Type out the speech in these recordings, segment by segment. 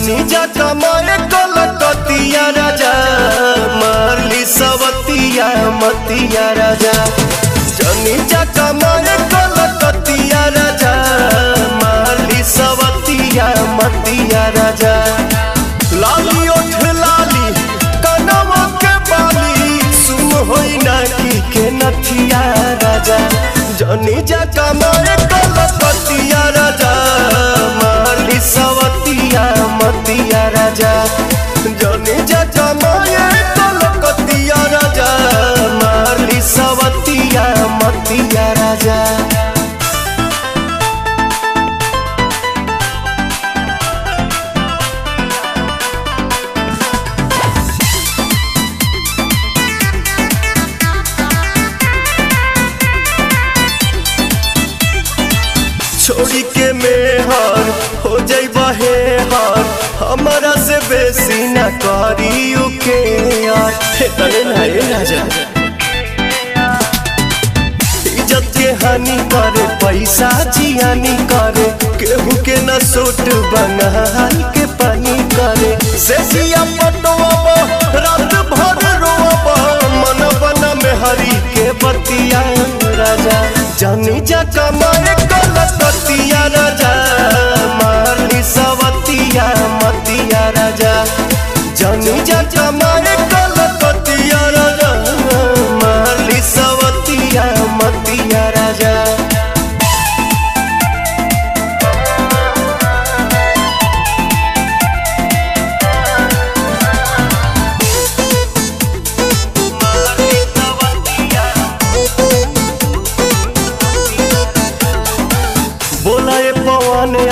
जनी जा कमाए कलकतिया राजा मारली सवतिया मतिया राजा। जनी जा कमाए कलकतिया राजा मारली सवतिया मतिया राजा। लाली ओठ लाली कनवा के बाली सुन होई ना के नथिया राजा। जनी जा कमाए कलकतिया राजा मारली सवतिया मतिया राजा। जनी जा कमाए कलकतिया राजा मारली सवतिया मतिया राजा। छोड़ी के मेहर हो जाइबा हे हर हमारा से बेसी न करियो के यार। तने ना राजा इज्जत के हानि करे पैसा जियानी करे केहू के न सूट बंगाल के पानी करे। से जिया पटवा रात भर रोवा मन बना में हरी के बतिया राजा। जनी जा कमाए कलकतिया राजा मारली सवतिया मतिया राजा। जनी जा कमाए कलकतिया राजा मारली सवतिया मतिया राजा।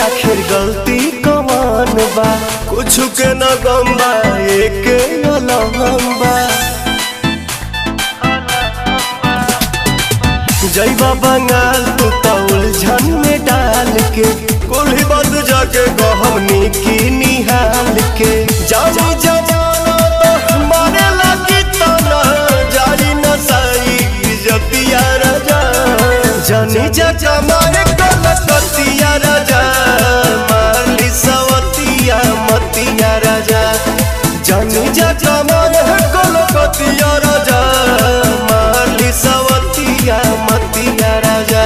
आखिर गलती कमान बा कुछ के न गम्बा एक अलहम्बा। जैबा बंगाल तू तो उलझन में डाल के कुल्ही बंद जाके गहमनी की निहाल के। जानी जवाना तो मारे लगी तना जारी नसाई इज्जतिया राजा। जनी जा कमाए कलकतिया राजा मारली सवतिया मतिया राजा। जनी जा कमाए कलकतिया राजा मारली सवतिया मतिया राजा।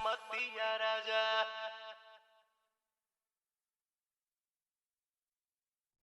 मतिया राजा।